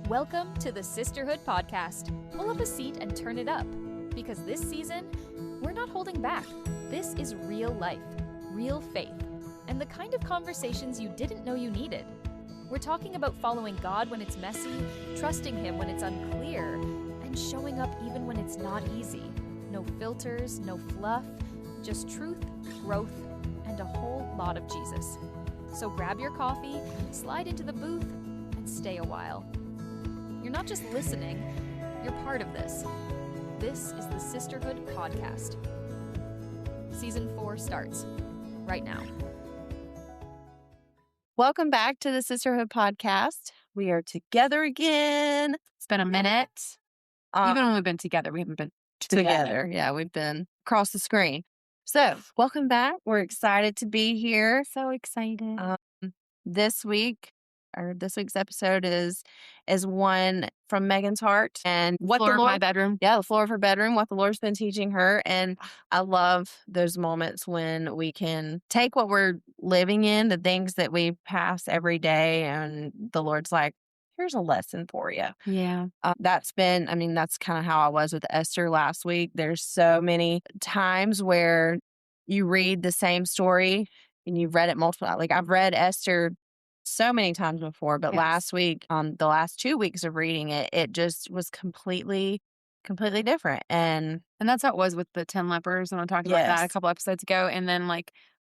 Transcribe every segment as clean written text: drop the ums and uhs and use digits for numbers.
Welcome to the Sisterhood Podcast. Pull up a seat and turn it up, because this season, we're not holding back. This is real life, real faith, and the kind of conversations you didn't know you needed. We're talking about following God when it's messy, trusting Him when it's unclear, and showing up even when it's not easy. No filters, no fluff, just truth, growth, and a whole lot of Jesus. So grab your coffee, slide into the booth, and stay a while. You're not just listening, you're part of this. This is the Sisterhood Podcast. Season 4 starts right now. Welcome back to the Sisterhood Podcast. We are together again. It's been a minute. Even when we've been together, we haven't been together. Yeah, we've been across the screen. So, welcome back. We're excited to be here. So excited. This week's episode is one from Megan's heart and what floor the Lord, of my bedroom. Yeah, the floor of her bedroom, what the Lord's been teaching her. And I love those moments when we can take what we're living in, the things that we pass every day, and the Lord's like, here's a lesson for you. Yeah. That's kind of how I was with Esther last week. There's so many times where you read the same story and you've read it multiple, like I've read Esther so many times before, but Yes. last week, the last 2 weeks of reading it, it just was completely different. And that's how it was with the 10 lepers. And I talked about that a Yes. couple episodes ago. And then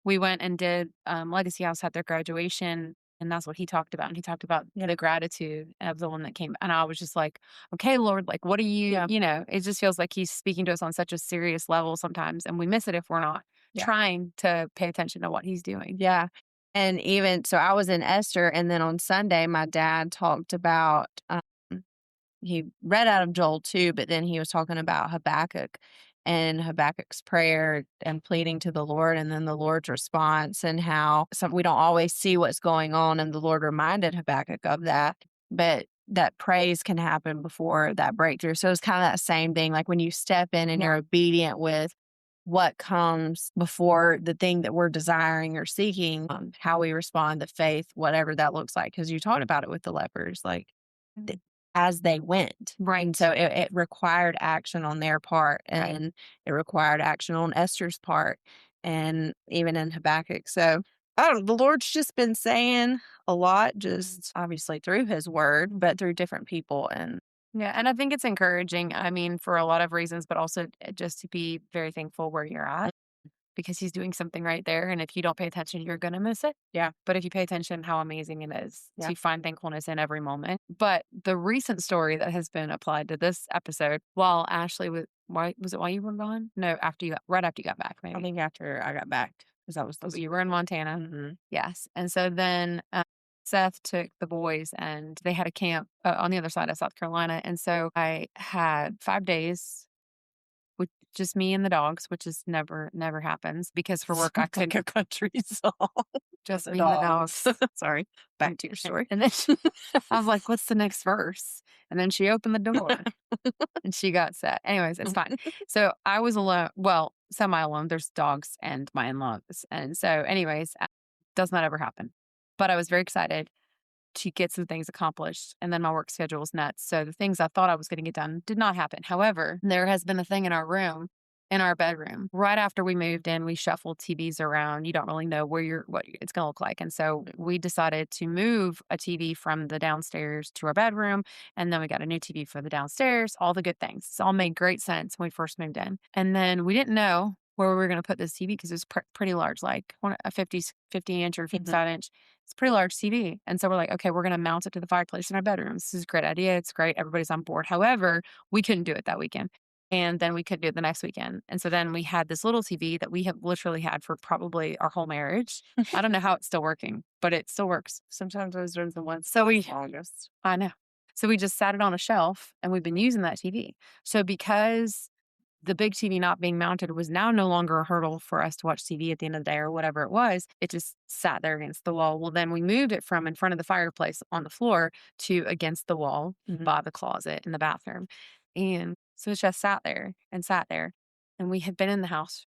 we went and did Legacy House had their graduation. And that's what he talked about. And he talked about the gratitude of the one that came. And I was just like, okay, Lord, what are you, it just feels like he's speaking to us on such a serious level sometimes. And we miss it if we're not trying to pay attention to what he's doing. Yeah. And even so, I was in Esther. And then on Sunday, my dad talked about, he read out of Joel 2, but then he was talking about Habakkuk and Habakkuk's prayer and pleading to the Lord, and then the Lord's response, and how we don't always see what's going on. And the Lord reminded Habakkuk of that, but that praise can happen before that breakthrough. So it's kind of that same thing, like when you step in and you're obedient with what comes before the thing that we're desiring or seeking, how we respond to faith, whatever that looks like. Because you talked about it with the lepers, as they went. Right. And so it required action on their part, and it required action on Esther's part, and even in Habakkuk. So the Lord's just been saying a lot, just obviously through his word, but through different people. And Yeah. And I think it's encouraging. I mean, for a lot of reasons, but also just to be very thankful where you're at, because he's doing something right there. And if you don't pay attention, you're going to miss it. Yeah. But if you pay attention, how amazing it is to find thankfulness in every moment. But the recent story that has been applied to this episode, while Ashleigh was it while you were gone? No, right after you got back, maybe. I think after I got back, because you were in Montana. Mm-hmm. Yes. And so then Seth took the boys and they had a camp on the other side of South Carolina. And so I had 5 days with just me and the dogs, which is never happens, because for work I couldn't. Like a country song. Just me and the dogs. Sorry. Back to your story. And then I was like, what's the next verse? And then she opened the door and she got set. Anyways, it's fine. So I was alone. Well, semi-alone. There's dogs and my in-laws. And so anyways, does not ever happen. But I was very excited to get some things accomplished. And then my work schedule was nuts. So the things I thought I was going to get done did not happen. However, there has been a thing in our bedroom. Right after we moved in, we shuffled TVs around. You don't really know what it's going to look like. And so we decided to move a TV from the downstairs to our bedroom. And then we got a new TV for the downstairs, all the good things. It's all made great sense when we first moved in. And then we didn't know where we were going to put this TV, because it was pretty large, like a 50-inch or 55-inch. It's a pretty large TV. And so we're like, okay, we're going to mount it to the fireplace in our bedroom. This is a great idea. It's great. Everybody's on board. However, we couldn't do it that weekend. And then we couldn't do it the next weekend. And so then we had this little TV that we have literally had for probably our whole marriage. I don't know how it's still working, but it still works. Sometimes those are the ones. So longest. I know. So we just sat it on a shelf and we've been using that TV. So because the big TV not being mounted was now no longer a hurdle for us to watch TV at the end of the day or whatever it was, it just sat there against the wall. Well, then we moved it from in front of the fireplace on the floor to against the wall by the closet in the bathroom. And so it just sat there. And we had been in the house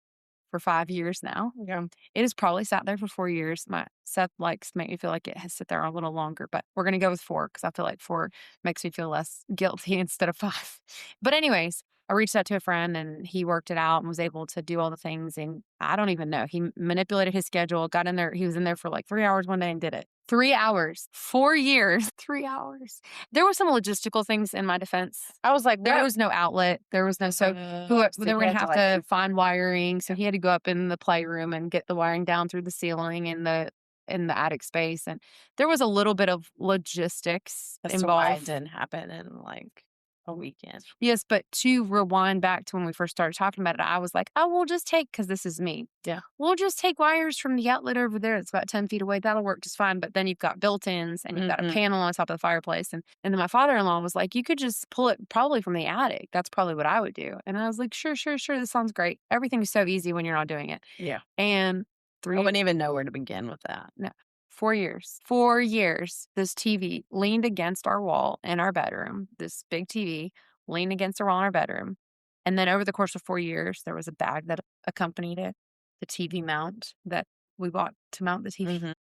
for 5 years now. Yeah. It has probably sat there for 4 years. Seth likes to make me feel like it has sit there a little longer, but we're going to go with 4 because I feel like 4 makes me feel less guilty instead of 5. But anyways, I reached out to a friend and he worked it out and was able to do all the things. And I don't even know. He manipulated his schedule, got in there. He was in there for like 3 hours one day and did it. 3 hours, 4 years, 3 hours. There were some logistical things in my defense. I was like, There was no outlet. There was no, so they were going to have to find wiring. So he had to go up in the playroom and get the wiring down through the ceiling in the attic space. And there was a little bit of logistics That's why it involved. didn't happen in like a weekend. Yes, but to rewind back to when we first started talking about it, I was like, oh, we'll just take, because this is me. Yeah. We'll just take wires from the outlet over there. It's about 10 feet away. That'll work just fine. But then you've got built-ins and you've got a panel on top of the fireplace. And then my father-in-law was like, you could just pull it probably from the attic. That's probably what I would do. And I was like, sure. This sounds great. Everything's so easy when you're not doing it. Yeah. And I wouldn't even know where to begin with that. No. 4 years. 4 years, this TV leaned against our wall in our bedroom, this big TV leaned against the wall in our bedroom. And then over the course of 4 years, there was a bag that accompanied it, the TV mount that we bought to mount the TV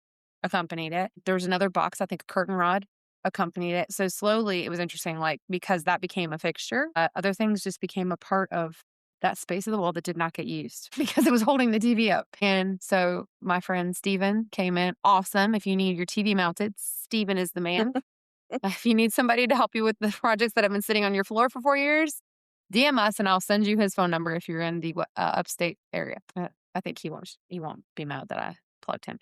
accompanied it. There was another box, I think a curtain rod accompanied it. So slowly, it was interesting, like, because that became a fixture, other things just became a part of that space of the wall that did not get used because it was holding the TV up. And so my friend Steven came in. Awesome. If you need your TV mounted, Steven is the man. If you need somebody to help you with the projects that have been sitting on your floor for 4 years, DM us and I'll send you his phone number if you're in the upstate area. I think he won't be mad that I plugged him.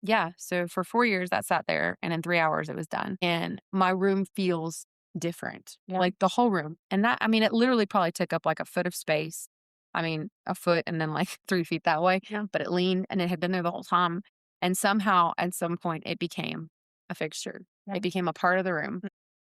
Yeah. So for 4 years that sat there and in 3 hours it was done. And my room feels different, like the whole room. And that, I mean, it literally probably took up like a foot of space. I mean, a foot and then like 3 feet that way, but it leaned and it had been there the whole time. And somehow at some point it became a fixture. It became a part of the room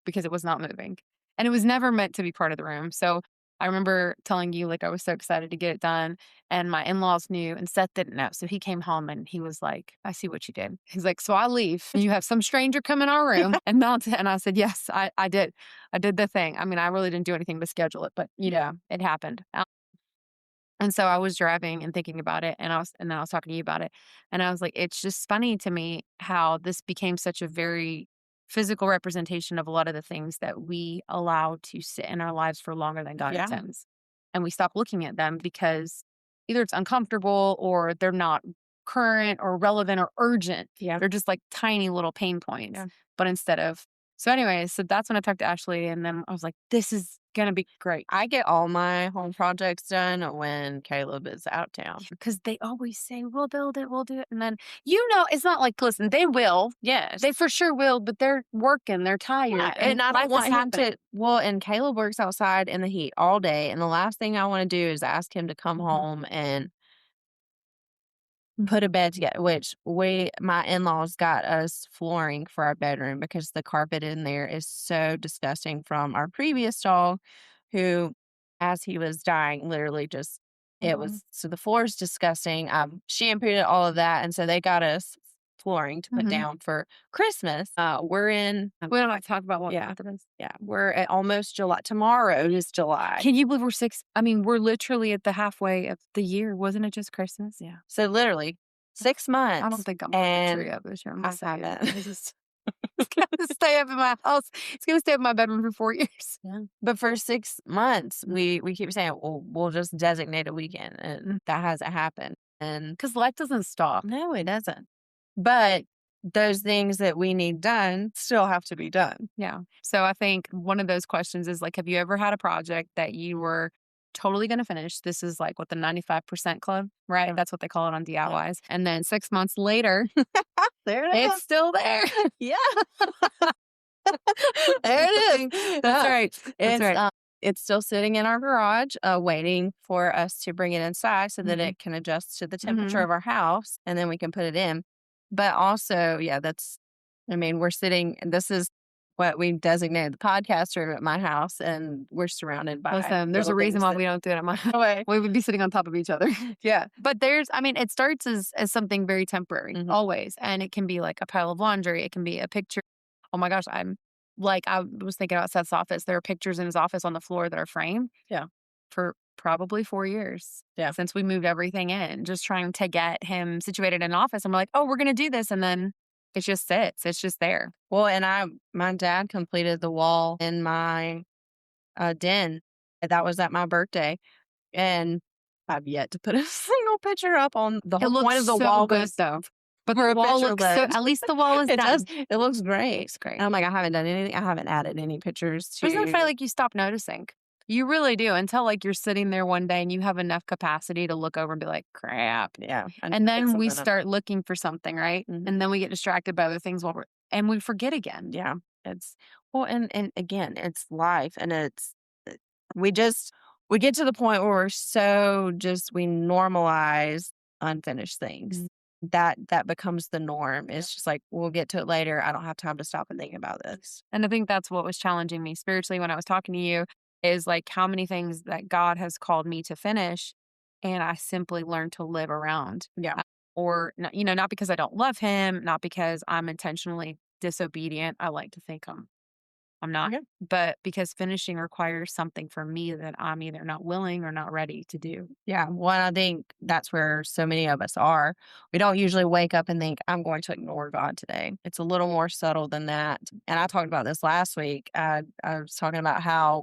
because it was not moving. And it was never meant to be part of the room. So I remember telling you, like, I was so excited to get it done. And my in-laws knew and Seth didn't know. So he came home and he was like, I see what you did. He's like, so I leave and you have some stranger come in our room and mount it. And I said, yes, I did. I did the thing. I mean, I really didn't do anything to schedule it, but you know, it happened. And so I was driving and thinking about it, and then I was talking to you about it, and I was like, it's just funny to me how this became such a very physical representation of a lot of the things that we allow to sit in our lives for longer than God intends. And we stop looking at them because either it's uncomfortable or they're not current or relevant or urgent. They're just like tiny little pain points. But instead of, so anyway, so that's when I talked to Ashleigh, and then I was like, this is going to be great. I get all my home projects done when Caleb is out of town. Because they always say, we'll build it, we'll do it. And then, you know, it's not like, listen, they will. Yes. They for sure will, but they're working, they're tired. Yeah, and I don't want him to, and Caleb works outside in the heat all day. And the last thing I want to do is ask him to come home and put a bed together, which my in-laws got us flooring for our bedroom because the carpet in there is so disgusting from our previous dog who, as he was dying, literally just, it was, so the floor is disgusting. Shampooed it, all of that. And so they got us flooring to put down for Christmas. We don't like to talk about what month it is. Yeah. We're at almost July. Tomorrow is July. Can you believe we're literally at the halfway of the year. Wasn't it just Christmas? Yeah. So literally 6 months. I don't think I'm going to tree up this year. I haven't. It's going to stay up in my house. It's going to stay up in my bedroom for 4 years. Yeah. But for 6 months, we keep saying, well, we'll just designate a weekend. And that hasn't happened. And because life doesn't stop. No, it doesn't. But those things that we need done still have to be done. Yeah. So I think one of those questions is like, have you ever had a project that you were totally going to finish? This is like what the 95% club, right? Yeah. That's what they call it on DIYs. Yeah. And then 6 months later, there it is. It's still there. Yeah. There it is. That's right. That's right. It's still sitting in our garage, waiting for us to bring it inside so that it can adjust to the temperature of our house, and then we can put it in. But also, we're sitting, and this is what we've designated the podcast room at my house, and we're surrounded by. Listen, there's a reason why we don't do it at my house. We would be sitting on top of each other. Yeah. But it starts as something very temporary, always. And it can be like a pile of laundry. It can be a picture. Oh my gosh, I was thinking about Seth's office. There are pictures in his office on the floor that are framed. Yeah. For probably 4 years Yeah. since we moved everything in, just trying to get him situated in an office. And we're like, oh, we're going to do this. And then it just sits. It's just there. Well, and my dad completed the wall in my den. That was at my birthday. And I've yet to put a single picture up on the It whole point looks of the so wall good was though. But for the a wall picture looks so, load. at least the wall is It done. does. It looks great. Looks great. And I'm like, I haven't done anything. I haven't added any pictures to. Doesn't it feel like you stop noticing? You really do, until like you're sitting there one day and you have enough capacity to look over and be like, crap. Yeah. And then we start looking for something, right? Mhm. And then we get distracted by other things and we forget again. Yeah. It's well, and again, it's life, and it's we get to the point where we're so we normalize unfinished things. That becomes the norm. It's just like, we'll get to it later. I don't have time to stop and think about this. And I think that's what was challenging me spiritually when I was talking to you, is like how many things that God has called me to finish, and I simply learned to live around. Yeah. Or, not because I don't love him, not because I'm intentionally disobedient. I like to think I'm not, Okay. but because finishing requires something from me that I'm either not willing or not ready to do. Yeah. Well, I think that's where so many of us are. We don't usually wake up and think, I'm going to ignore God today. It's a little more subtle than that. And I talked about this last week. I was talking about how,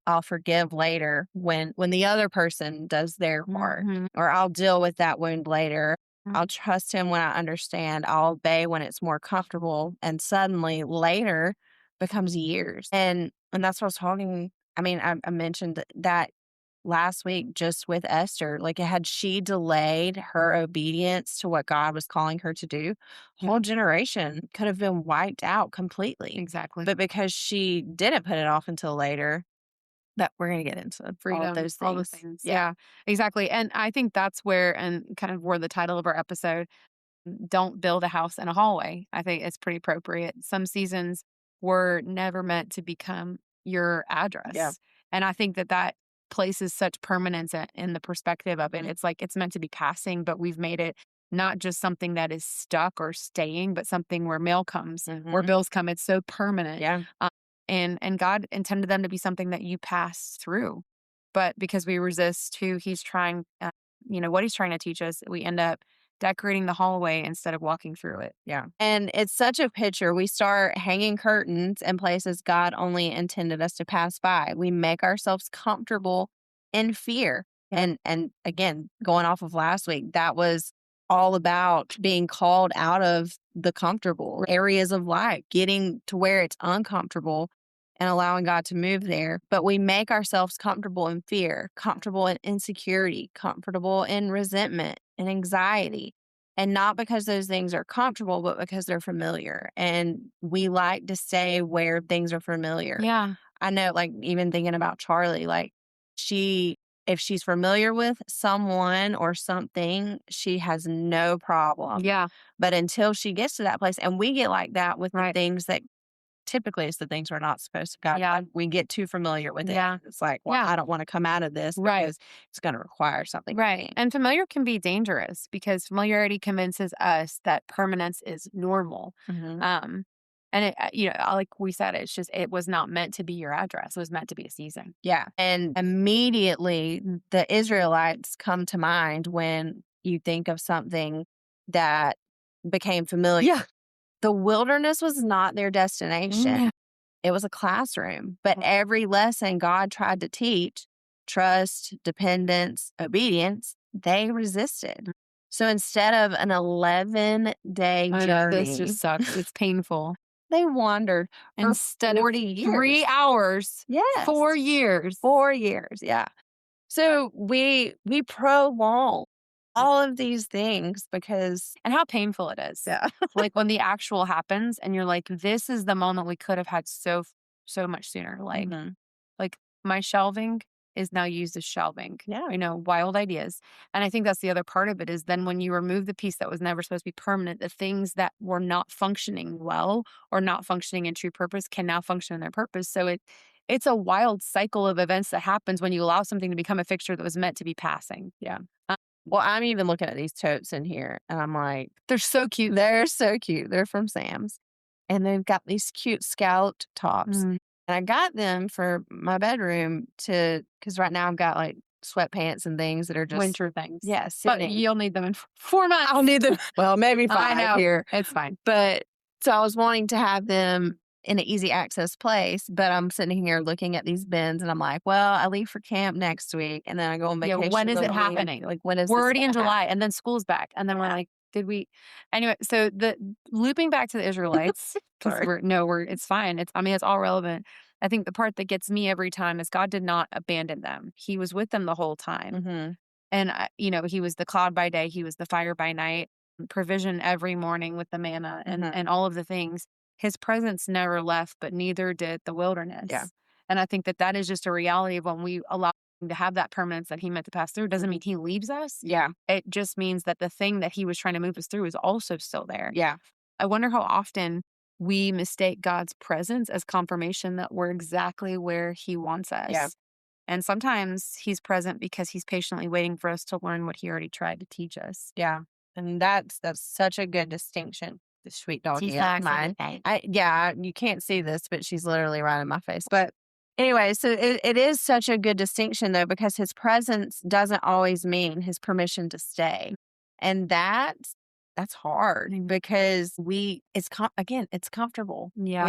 I'll forgive later when the other person does their part, or I'll deal with that wound later. I'll trust him when I understand. I'll obey when it's more comfortable. And suddenly later becomes years. And that's what I was talking. I mean, I mentioned that last week just with Esther. Like, had she delayed her obedience to what God was calling her to do, whole generation could have been wiped out completely. Exactly. But because she didn't put it off until later, that we're going to get into Freedom, all of those things. all the things. Yeah, exactly. And I think that's and kind of where the title of our episode, Don't Build a House in a Hallway, I think it's pretty appropriate. Some seasons were never meant to become your address. Yeah. And I think that places such permanence in the perspective of it. It's like it's meant to be passing, but we've made it not just something that is stuck or staying, but something where mail comes, where bills come. It's so permanent. Yeah. And God intended them to be something that you pass through. But because we resist who he's trying, what he's trying to teach us, we end up decorating the hallway instead of walking through it. Yeah. And it's such a picture. We start hanging curtains in places God only intended us to pass by. We make ourselves comfortable in fear. Yeah. And again, going off of last week, that was all about being called out of the comfortable areas of life, getting to where it's uncomfortable and allowing God to move there. But we make ourselves comfortable in fear, comfortable in insecurity, comfortable in resentment and anxiety. And not because those things are comfortable, but because they're familiar. And we like to stay where things are familiar. Yeah. I know, like, even thinking about Charlie, like, if she's familiar with someone or something, she has no problem. Yeah. But until she gets to that place, and we get like that with Right. the things that typically it's the things we're not supposed to God. Yeah. We get too familiar with it. Yeah. It's like, well, Yeah. I don't want to come out of this Right. because it's going to require something. Right. And familiar can be dangerous because familiarity convinces us that permanence is normal. Mhm. And it, like we said, it was not meant to be your address. It was meant to be a season. Yeah. And immediately the Israelites come to mind when you think of something that became familiar. Yeah. The wilderness was not their destination. Yeah. It was a classroom. But every lesson God tried to teach, trust, dependence, obedience, they resisted. So instead of an 11-day journey, This just sucks. It's painful. they wandered for Instead 40 of years. 3 hours. Yes. 4 years. 4 years, yeah. So we prolong all of these things because... And how painful it is. Yeah. Like when the actual happens and you're like, this is the moment we could have had so much sooner. Like, like my shelving is now used as shelving. Yeah. Wild ideas. And I think that's the other part of it is then when you remove the piece that was never supposed to be permanent, the things that were not functioning well or not functioning in true purpose can now function in their purpose. So it's a wild cycle of events that happens when you allow something to become a fixture that was meant to be passing. Yeah. Well, I'm even looking at these totes in here and I'm like, they're so cute. They're so cute. They're from Sam's. And they've got these cute scalloped tops. And I got them for my bedroom because right now I've got like sweatpants and things that are just winter things. yeah, But sitting. you'll need them in 4 months. I'll need them. Well, maybe I 5 know. here. It's fine. But so I was wanting to have them in an easy access place, but I'm sitting here looking at these bins and I'm like, well, I leave for camp next week and then I go on Yeah, vacation. when is the it week. happening? Like, when is We're this already in gonna July happen? and then school's back. And then we're like, did we? Anyway, so the looping back to the Israelites, because Sorry. it's fine. It's all relevant. I think the part that gets me every time is God did not abandon them. He was with them the whole time. Mm-hmm. And, he was the cloud by day, he was the fire by night, provision every morning with the manna and all of the things. His presence never left, but neither did the wilderness. Yeah. And I think that is just a reality of when we allow him to have that permanence that he meant to pass through. Doesn't mean he leaves us. Yeah. It just means that the thing that he was trying to move us through is also still there. Yeah. I wonder how often we mistake God's presence as confirmation that we're exactly where he wants us. Yeah. And sometimes he's present because he's patiently waiting for us to learn what he already tried to teach us. Yeah. And that's such a good distinction. The sweet doggy She's of mine. You can't see this, but she's literally right in my face. But anyway, so it is such a good distinction though, because his presence doesn't always mean his permission to stay. And that's hard because it's comfortable. Yeah.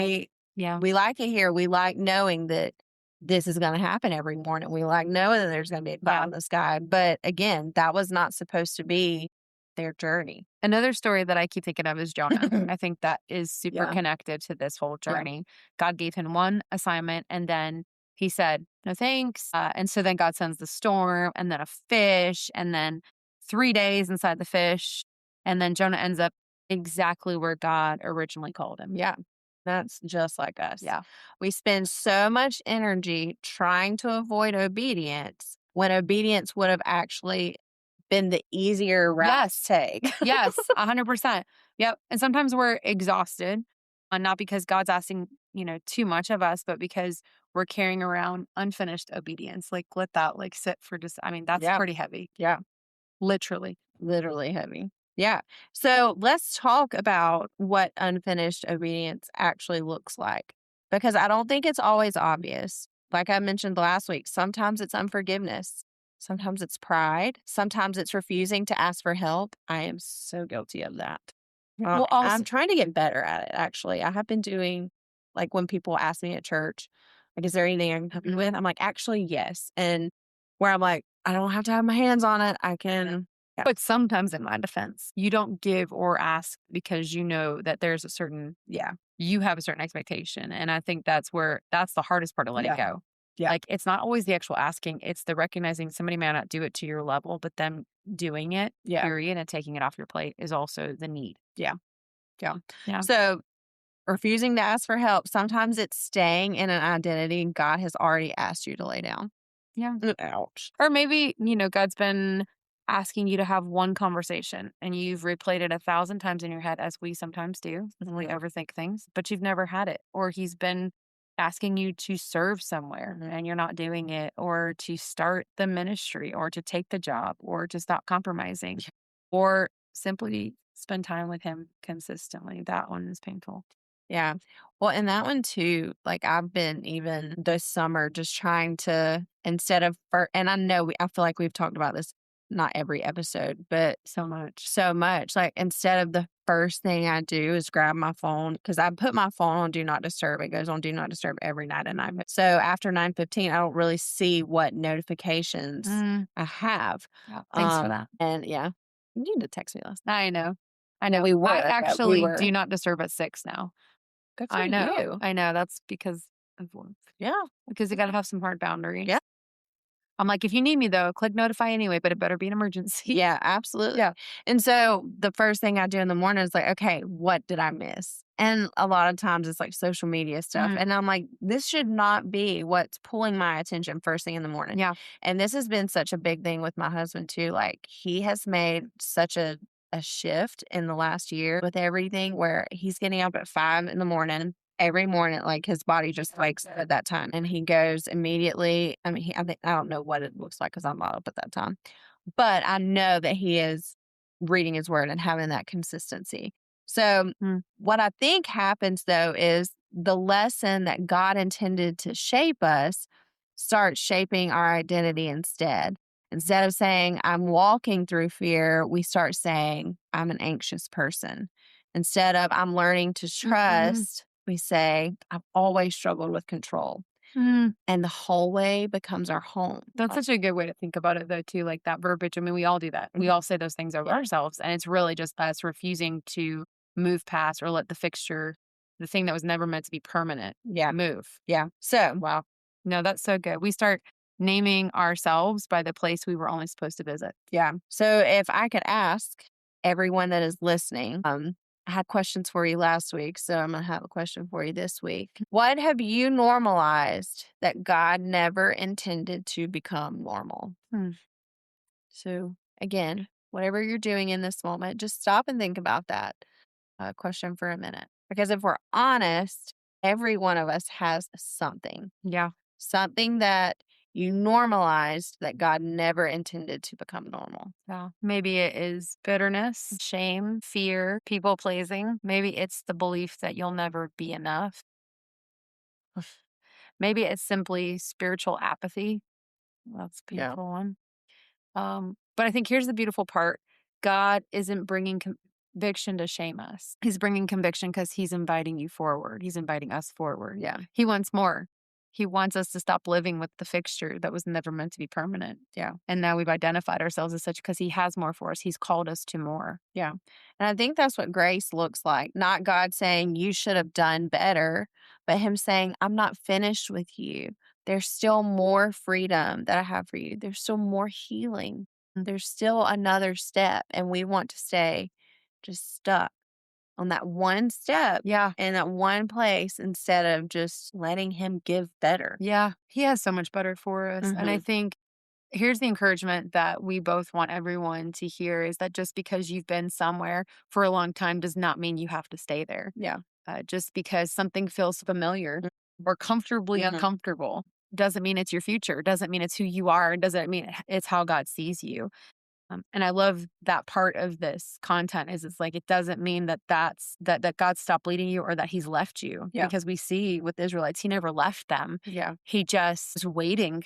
We like it here. We like knowing that this is going to happen every morning. We like knowing that there's going to be a cloud in the sky. But again, that was not supposed to be their journey. Another story that I keep thinking of is Jonah. I think that is super connected to this whole journey. God gave him one assignment and then he said, no thanks. And so then God sends the storm and then a fish and then 3 days inside the fish. And then Jonah ends up exactly where God originally called him. Yeah. That's just like us. Yeah. We spend so much energy trying to avoid obedience when obedience would have actually been the easier route to take. Yes, 100%. Yep. And sometimes we're exhausted, not because God's asking, too much of us, but because we're carrying around unfinished obedience. Like, let that sit for just, that's pretty heavy. Yeah. Literally heavy. Yeah. So let's talk about what unfinished obedience actually looks like, because I don't think it's always obvious. Like I mentioned last week, sometimes it's unforgiveness. Sometimes it's pride. Sometimes it's refusing to ask for help. I am so guilty of that. I'm trying to get better at it, actually. I have been doing, like, when people ask me at church, like, is there anything I can help you with? I'm like, actually, yes. And where I'm like, I don't have to have my hands on it. I can. Yeah. But sometimes in my defense, you don't give or ask because you know that there's a certain, you have a certain expectation. And I think that's the hardest part to let it go. Yeah. Like, it's not always the actual asking. It's the recognizing somebody may not do it to your level, but them doing it, period, and taking it off your plate is also the need. Yeah. So refusing to ask for help, sometimes it's staying in an identity God has already asked you to lay down. Yeah. Ouch. Or maybe, God's been asking you to have one conversation and you've replayed it 1,000 times in your head, as we sometimes do. We overthink things, but you've never had it. Or he's been asking you to serve somewhere and you're not doing it, or to start the ministry, or to take the job, or to stop compromising, or simply spend time with him consistently. That one is painful. Yeah. Well, and that one too, like, I've been even this summer just trying to, instead of, and I feel like we've talked about this, not every episode, but so much. Like, instead of the first thing I do is grab my phone, because I put my phone on Do Not Disturb. It goes on Do Not Disturb every night at 9. So after 9:15, I don't really see what notifications I have. Yeah, thanks for that. And you need to text me last night. I know. I actually we were. Do Not Disturb at 6 now. Good for you. I know. That's because of work. Yeah. Because you got to have some hard boundaries. Yeah. I'm like, if you need me though, click notify anyway, but it better be an emergency. Yeah, absolutely. Yeah. And so the first thing I do in the morning is like, okay, what did I miss? And a lot of times it's like social media stuff. And I'm like, this should not be what's pulling my attention first thing in the morning. Yeah. And this has been such a big thing with my husband too. Like, he has made such a shift in the last year with everything, where he's getting up at 5 in the morning. Every morning, like, his body just wakes up at that time and he goes immediately. I mean, I don't know what it looks like because I'm not up at that time, but I know that he is reading his word and having that consistency. So what I think happens though is the lesson that God intended to shape us starts shaping our identity instead. Instead of saying, I'm walking through fear, we start saying, I'm an anxious person. Instead of, I'm learning to trust, we say, I've always struggled with control. Mm. And the hallway becomes our home. That's such a good way to think about it, though, too, like that verbiage. I mean, we all do that. We all say those things over ourselves, and it's really just us refusing to move past or let the fixture, the thing that was never meant to be permanent, move. Yeah. So, Wow. No, that's so good. We start naming ourselves by the place we were only supposed to visit. yeah. So if I could ask everyone that is listening, I had questions for you last week, so I'm going to have a question for you this week. What have you normalized that God never intended to become normal? So again, whatever you're doing in this moment, just stop and think about that question for a minute. Because if we're honest, every one of us has something. Yeah. Something that you normalized that God never intended to become normal. Yeah. Maybe it is bitterness, shame, fear, people pleasing. Maybe it's the belief that you'll never be enough. Maybe it's simply spiritual apathy. That's a painful one. But I think here's the beautiful part. God isn't bringing conviction to shame us. He's bringing conviction because he's inviting you forward. He's inviting us forward. Yeah. He wants more. He wants us to stop living with the fixture that was never meant to be permanent. Yeah. And now we've identified ourselves as such because he has more for us. He's called us to more. Yeah. And I think that's what grace looks like. Not God saying you should have done better, but him saying, I'm not finished with you. There's still more freedom that I have for you. There's still more healing. There's still another step. And we want to stay just stuck on that one step in that one place instead of just letting him give better. Yeah. He has so much better for us. And I think here's the encouragement that we both want everyone to hear is that just because you've been somewhere for a long time does not mean you have to stay there. Yeah. Just because something feels familiar or comfortably uncomfortable doesn't mean it's your future. Doesn't mean it's who you are. Doesn't mean it's how God sees you. And I love that part of this content is it's like, it doesn't mean that that God stopped leading you or that he's left you. Yeah. Because we see with the Israelites, he never left them. Yeah. He just was waiting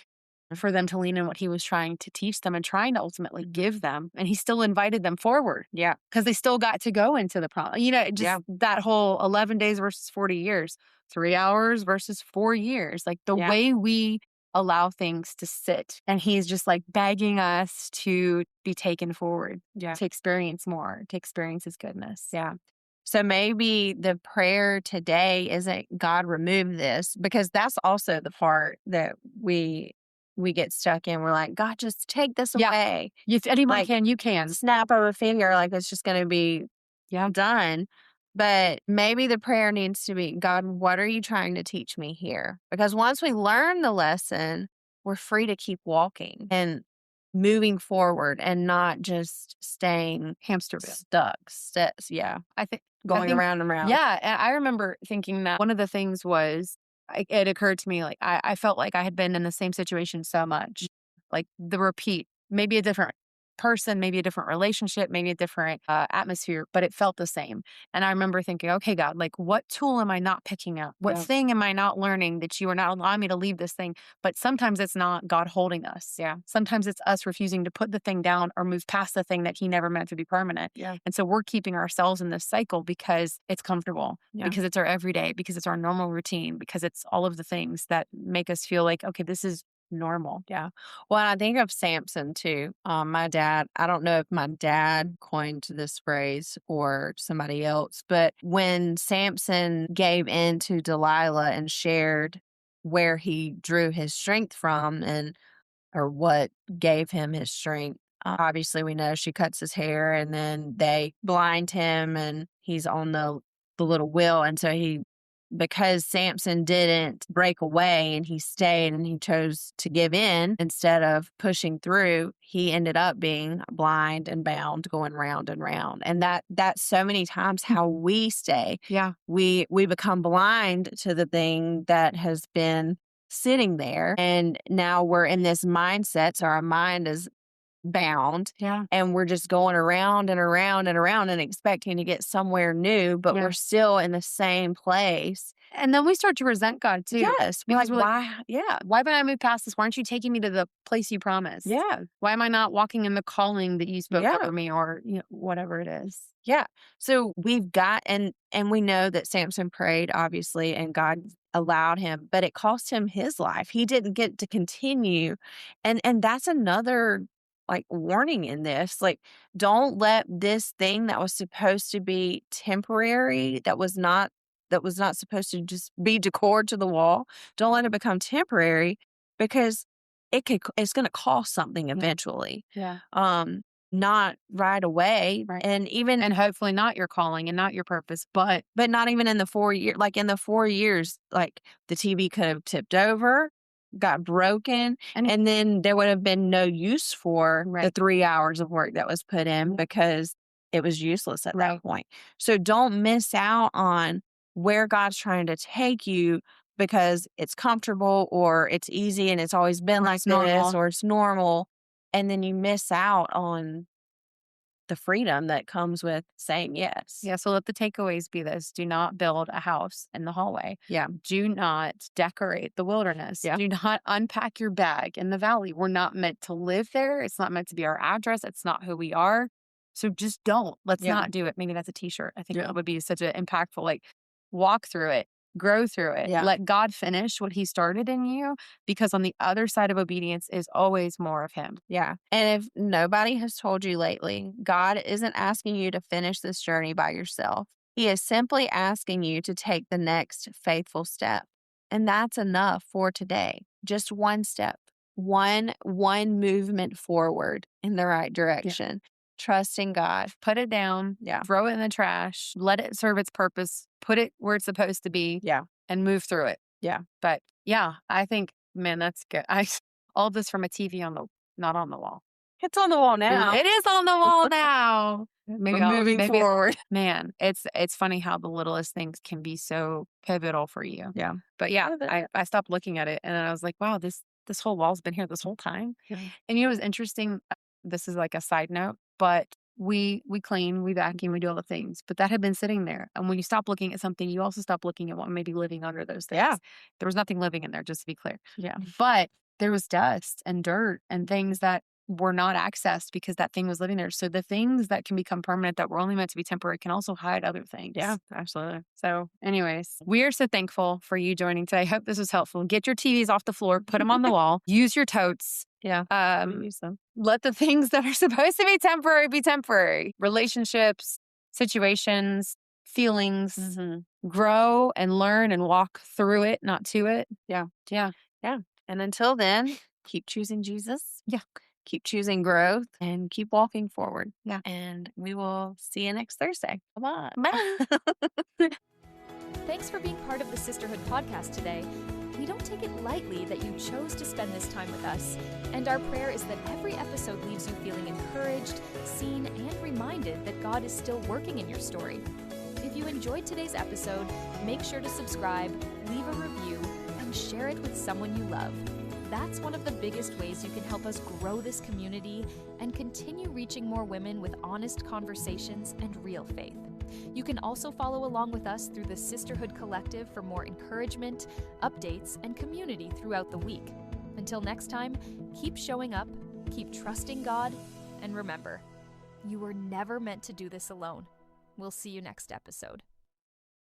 for them to lean in what he was trying to teach them and trying to ultimately give them. And he still invited them forward. Yeah. Because they still got to go into the promise. That whole 11 days versus 40 years, 3 hours versus 4 years. Like the way we allow things to sit. And he's just like begging us to be taken forward, to experience more, to experience his goodness. Yeah. So maybe the prayer today isn't God remove this, because that's also the part that we get stuck in. We're like, God, just take this away. If anyone can, you can. Snap of a finger, like it's just going to be done. But maybe the prayer needs to be, God, what are you trying to teach me here? Because once we learn the lesson, we're free to keep walking and moving forward and not just staying hamster wheel. Stuck. I think going around and around. Yeah. And I remember thinking that one of the things was, it occurred to me, like, I felt like I had been in the same situation so much, like the repeat, maybe a different person, maybe a different relationship, maybe a different atmosphere, but it felt the same. And I remember thinking, okay, God, like what tool am I not picking up? What thing am I not learning that you are not allowing me to leave this thing? But sometimes it's not God holding us. Yeah. Sometimes it's us refusing to put the thing down or move past the thing that he never meant to be permanent. Yeah. And so we're keeping ourselves in this cycle because it's comfortable, because it's our everyday, because it's our normal routine, because it's all of the things that make us feel like, okay, this is normal. Yeah. Well, I think of Samson too. My dad, I don't know if my dad coined this phrase or somebody else, but when Samson gave in to Delilah and shared where he drew his strength from or what gave him his strength, obviously we know she cuts his hair and then they blind him and he's on the little wheel. And so because Samson didn't break away and he stayed and he chose to give in instead of pushing through, he ended up being blind and bound, going round and round. And that's so many times how we stay. Yeah. We become blind to the thing that has been sitting there. And now we're in this mindset. So our mind is bound. Yeah. And we're just going around and around and around and expecting to get somewhere new, but Yeah. we're still in the same place. And then we start to resent God too. Yes. Because we're like, why? Yeah. why haven't I moved past this? Why aren't you taking me to the place you promised? Yeah. Why am I not walking in the calling that you spoke Yeah. over me, or whatever it is? Yeah. So we've got, and we know that Samson prayed, obviously, and God allowed him, but it cost him his life. He didn't get to continue. And that's another like warning in this. Like, don't let this thing that was supposed to be temporary, that was not supposed to just be decor to the wall. Don't let it become temporary, because it's going to cost something eventually. Yeah. Not right away. Right. And hopefully not your calling and not your purpose, but not even in the 4 years. Like in the 4 years, like the TV could have tipped over, got broken, and then there would have been no use for the 3 hours of work that was put in, because it was useless at that point. So don't miss out on where God's trying to take you because it's comfortable or it's easy and it's always been like this, or it's normal. And then you miss out on the freedom that comes with saying yes. Yeah. So let the takeaways be this: do not build a house in the hallway. Yeah. Do not decorate the wilderness. Yeah. Do not unpack your bag in the valley. We're not meant to live there. It's not meant to be our address. It's not who we are. So just don't. Let's not do it. Maybe that's a t-shirt. I think that would be such an impactful, like, walk through it. Grow through it. Yeah. Let God finish what he started in you, because on the other side of obedience is always more of him. Yeah. And if nobody has told you lately, God isn't asking you to finish this journey by yourself. He is simply asking you to take the next faithful step. And that's enough for today. Just one step, one movement forward in the right direction. Trusting God. Put it down. Yeah. Throw it in the trash. Let it serve its purpose. Put it where it's supposed to be. Yeah. And move through it. Yeah. But yeah, I think, man, that's good. All this from a TV not on the wall. It's on the wall now. It is on the wall now. Maybe moving forward. Man, it's funny how the littlest things can be so pivotal for you. Yeah. But yeah, I stopped looking at it, and then I was like, wow, this whole wall's been here this whole time. Yeah. And it was interesting. This is like a side note, but we clean, we vacuum, we do all the things, but that had been sitting there. And when you stop looking at something, you also stop looking at what may be living under those things. Yeah. There was nothing living in there, just to be clear. Yeah. But there was dust and dirt and things that were not accessed because that thing was living there. So the things that can become permanent, that were only meant to be temporary, can also hide other things. Yeah, absolutely. So anyways, we are so thankful for you joining today. I hope this was helpful. Get your TVs off the floor, put them on the wall, use your totes. Yeah. Use them. Let the things that are supposed to be temporary. Relationships, situations, feelings, grow and learn and walk through it, not to it. Yeah. Yeah. Yeah. And until then, keep choosing Jesus. Yeah. Keep choosing growth and keep walking forward. Yeah. And we will see you next Thursday. Bye. Bye. Thanks for being part of the Sisterhood podcast today. We don't take it lightly that you chose to spend this time with us, and our prayer is that every episode leaves you feeling encouraged, seen, and reminded that God is still working in your story. If you enjoyed today's episode, make sure to subscribe, leave a review, and share it with someone you love. That's one of the biggest ways you can help us grow this community and continue reaching more women with honest conversations and real faith. You can also follow along with us through the Sisterhood Collective for more encouragement, updates, and community throughout the week. Until next time, keep showing up, keep trusting God, and remember, you were never meant to do this alone. We'll see you next episode.